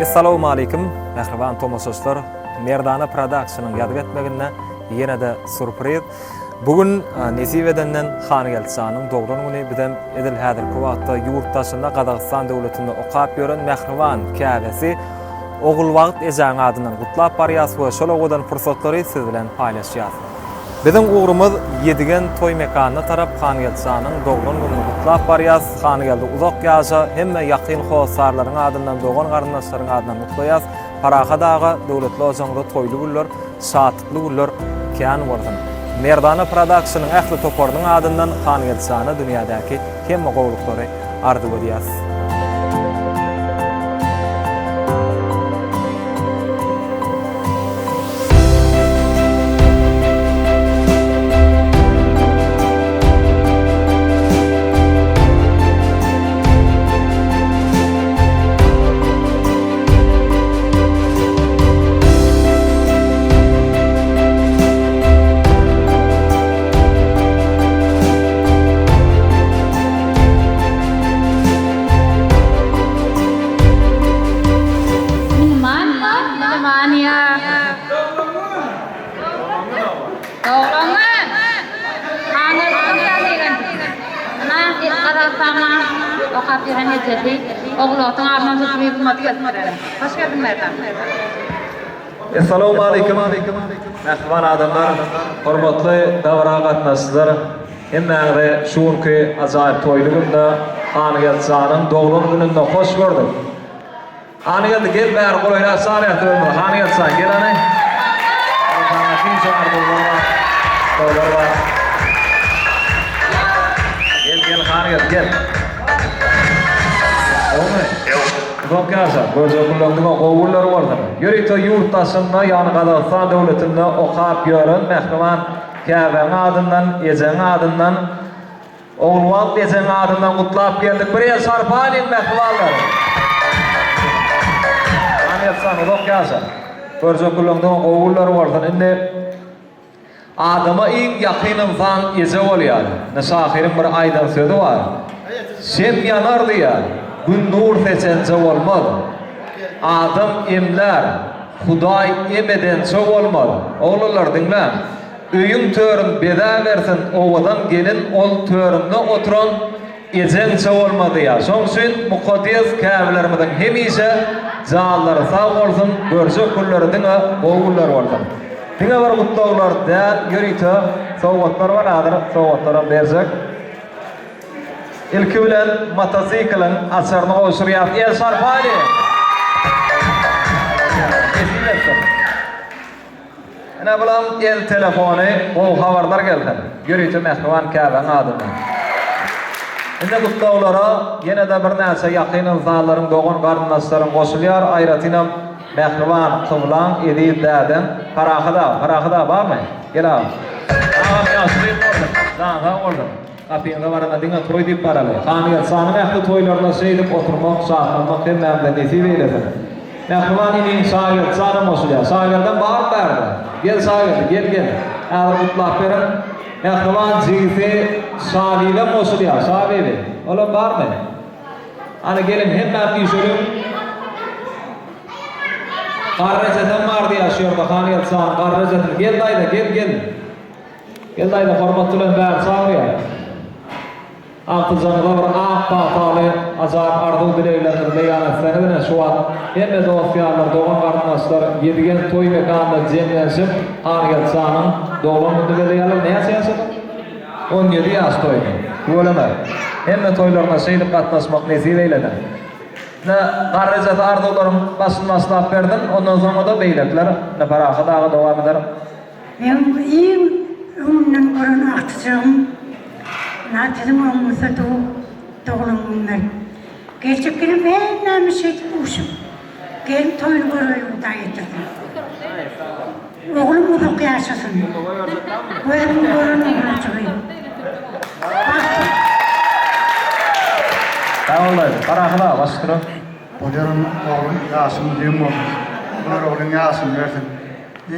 Assalamu alaykum, mehriban tomoşaçlar. Merdana Production'ın ýadyp etmeginde ýene-de surpriz. Bugün nesip edenden Hany Gelçanyň dogran güni bizem edil häzirki wagtda ýurtdaşynda Gazagystan döwletinde okap ýören mehriban käbesi ogul wagt ejaň adyndan gutlap barýas we şol ogadan fursatlary siz bilen paýlaşýas. Bizim uğrumuz Yedigen toy mekanyna tarap Hany Gelçanyň dogran gününi gutlap barýas. Hany Gelde uzak ýaşa hemme ýakyn howsarlaryň adyndan dogan garyndaşlaryň adyndan gutlaýas. Paraha daga döwletli ojaňda toýly günler, şatykly günler kän bolsun. Merdana Production'ın ähli toparynyň adyndan Hany Gelçanyň dünýädäki hemme gowluklary ardy bolýas. Assalamu alaykum. Mehriban adamlar, hormatly dawra gatnaşçylar. Hemmäňe şuňky ajaýyp toýly günde Hany Gelçanyň dogran gününde hoş gördük. Hany geldi, gel bäri goýlar salyat ömür. Hany Gelçanyň gel ana. Gel Hany gel. Uzak ýaşa, gözü kullandygan gowullar boldy. Ýörekde ýurtdaşynda, ýani Gazagystan döwletinde okap ýören mehriban käbeň adyndan, ejeň adyndan, oğulwak ejeň adyndan gutlap geldik. Bir ýer sarpalyň mehribanlar. Hany Gelçanyň uzak ýaşa, gözü kullandygan gowullar boldy. Indi adama iň ýakyn insan eje bolýar. Nesahirin bir aýdan sözi bar. Sen ýanardy ýa. Gün nur seçense olmalı. Adam emler, Huday emedense olmalı. Oğullar dinle. Öýüň törün beda versin, owadan gelin ol töründe oturan ejense olmadı ya. Şoň üçin mukaddes käbelerimizden hemişe jallary sag bolsun, görjek günleri diňe oğullar bolsun. Diňe bir gutlaglar däl ýörekde sowgatlar bar, adyr sowgatlara berjek. İlki bilen motosikliň asaryny goşurýar. El sarpaly. Ana bilen el telefony, bu habarlar geldi. Görýärdi mehriban käbeň adyndan. Indi gutlaglara ýene-de bir näçe ýakyn insanlaryň dogan garyndaşlaryň goşulýar. Aýratynam mehriban kyblan edip däden parahyda barmy? Gel abi. Ýaşry boldy. Daňa boldy. Kapıyla varana diňe toy diýip baraly. Hany Gelçanyň ähli toýlarynda şeýdip oturmak, şahlamak hemmäde nesip eýlesin. Mehriban iniň şaýer çarym bolýar. Şaýerden bar berdi. Gel şaýer, gel. Äger gutlap berin. Mehriban jigisi şaýyle bolýar. Şaýebi. Ola barmy? Ana gelin hemme ýüşürüm. Garrejetem bardy ýaşýar Hany Gelçanyň garrejetem. Gel daýda, gel. Gel daýda hormatly bäri şaýer. Altızanlar papaly ajaýyp ardy bileýlerdir beýan etseňiz şu wagt hemme dostlarlar, dogan garyndaşlar Yedigen toy mekanyna jemlenşip Hany Gelçanyň dogran günde bileýärler. Näme ýaşaýar? 17 ýaş toýdy. Bolama. Hemme toýlaryna şeýdip gatnaşmak nesip eýledi. Garrejat ardylaryň başyny maslap berdim. Ondan soňra da beýlekler, paraha daga dowam eder. Men iň öňümden gören akçym Naçizim olmasa doğulunlar. Gerçekten ben namışet uşum. Gel toylu görüyorum da getirdim. Oğlum uzak yaşasın. Oğlum görünüm uğraşıyor. Dağılır, parahına başlıyor. Oğlum yaşım diyeyim olmuş. Bunlar oğlum yaşım versin.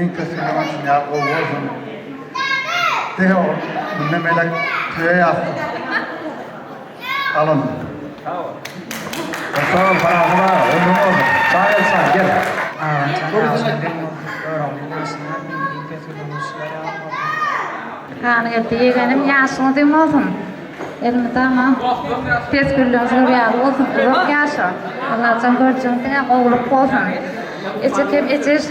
İn kısırlamak için ya o olsun. Diye o, bunne melek köye yaptı. Alın. Sağ ol, Farahma. Ömrüm olsun. Sağ ol, sen gel. Yegenim yaşını demozun. Elmi tamam. Pes güllüğünüzü rüyalı olsun. Yok yaşa. Allah'tan göreceğim oğluk olsun. İçer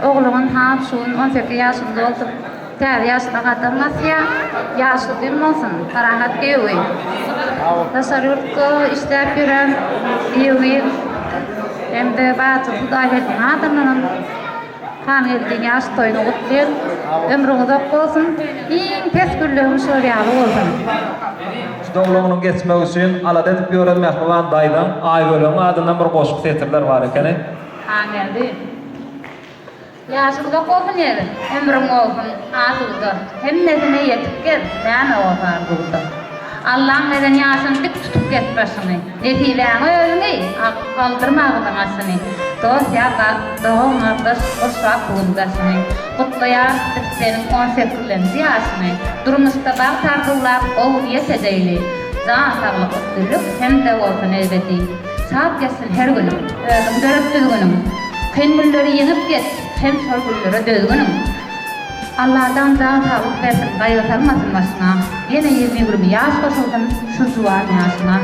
oğlumun hapşuğun 18 yaşında oldu. Ter yaşına kadılmaz ya. Yaşlı demozun. Parahat gevi. Tasarrufku işlep yüren gevi. Hem de batı Hudaýetin adamının kan elden yaş toyunu kutlayan ömrüňiz ok bolsun. Iň pes güllüğüňiz şöýaly bolsun. Doglugynyň geçmegi üçin alat edip ýören Mehriban daýdan Aýgölüň adyndan bir goşuk setirler bar eken. Han geldi. Yaşyňyz ok bolsun ýeri. Ömrüň bolsun. Asyňda hemmesine ýetip gel. Näme bolsa bolsa. Allah'ın neden yaşını dik tutup getmesini, netilerini özünü, aldırmağının asını, dosya, doğum ardaş, oşak bulundasını, kutlayan senin konseptlerini yaşını, durmuşta bağ tardılar, o yesedeyli, zan sağlık kutlulluk, hem de olsun elbeti. Saat geçsin her günüm, özüm görüp düzgünüm, kengülleri yenip get, hem sorgulları düzgünüm. Allah'dan can sağlık versin, gayrıtalmasın başına. Yine 20 yaş koşuldun şu zuvar yaşına.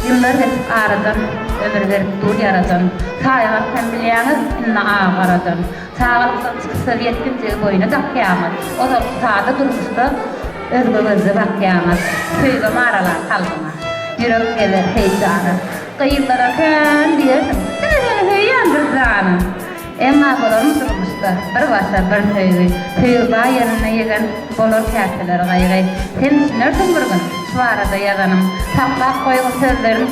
Yıllar geçip aradan, ömür verip dur yaradan. Sayahat tembilyanız inna ağa aradan. Sağlıktan çıksa yetkince boyuna da kıyamet. O da sağda durmuştu, özgürlüğü bak kıyamet. Köyde mağaralar kalbına. Yürek gelir heyecanı. Kıyılara kön diyorsun, seni heyecandır zanı. Emma bolorun durmuşda, bir başa bir söýdi. Söýba ýerine ýegen bolor käsler gaýry. Sen düşünersiň bir gün, şu arada ýazanym. Taklap goýgan sözlerim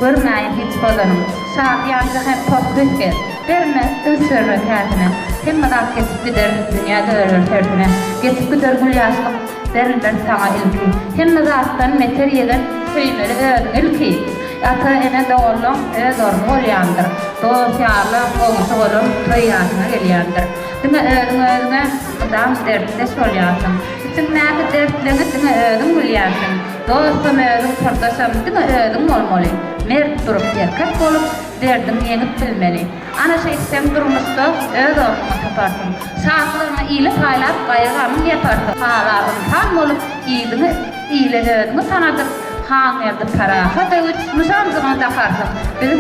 görmäýin hiç bolanım. Şahat ýanjy hem pokdysky. Berme ünsürme käsine. Hem madal kesip gider dünýäde örer tersine. Geçip gider gül ýaşlyk, derinden saňa ilki. Hem zatdan meter ýegen söýmeli öňün ilki. Ata ene doğulun, doğru olyandır. Dosyarlı, olmuşu olun, toyasına gelyandır. Dime ödüne, adam dertte solyasın. İçin näki dertlerini dime ödüm gülyansın. Dostum ödüm kardeşim, dime ödüm olmalı. Mert durup yerkat olup, derdim yenip bilmeli. Ana şey istem durmuşda, ortama taparsın. Sağlığına iyili haylap, gayrılarını yaparsın. Hağlarını tam olup, iyili ödümü tanadır. Han elde paraha da uçmuşam zaman takarsın. Bizim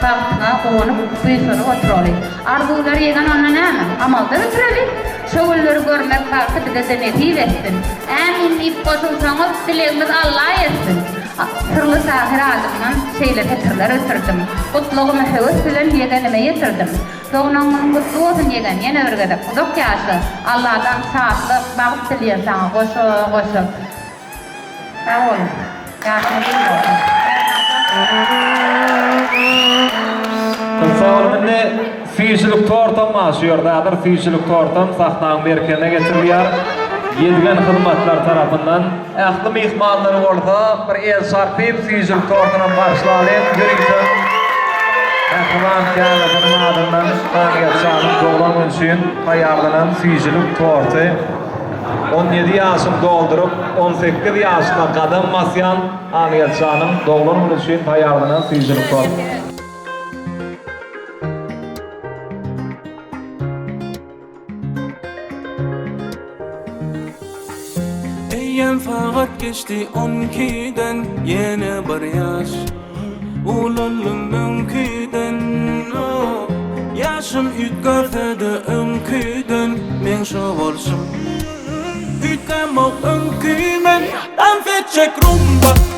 baktına onu büyüsünü oturali. Arzuları yegan ona näme? Amalda bitireli. Şogulları görmek kalkı bir de deneti versin. Emin ip koşulsanız dileğimiz Allah'a etsin. Sırlı sahir adımdan şeyle getirler ötürdüm. Kutluğumu heves bilen yeganime yetirdim. Doğunanın kutlu olsun yegan yine bir kadar kuduk yaşı. Allah'tan sağlık bağıp dileyen sana koşu. Sağ olun. Kısalarını fiyçilik tortam maşıyordadır. Fiyçilik tortam sahnan merkezine getirilýär. Yedigen hizmetler tarafından. Ähli mihmanlar orada bir el sarpyp fiyçilik tortanyň başlaýan ýürüýär. Mehriban käbeden adamdan taýýat salyp doglan üçin taýýarlanan fiyçilik torty. 17 yaşını doldurup 18 yaşına kadın masyan Aniyet Canım doğulun için tayyarlanan fiyicilik tortu. Eyyem faqat geçti 12'den yine bir yaş. Ulalım önküden yaşım ütgörtedi önküden men şo bolşum. Utgång mot önkymmen, den fick check rumba.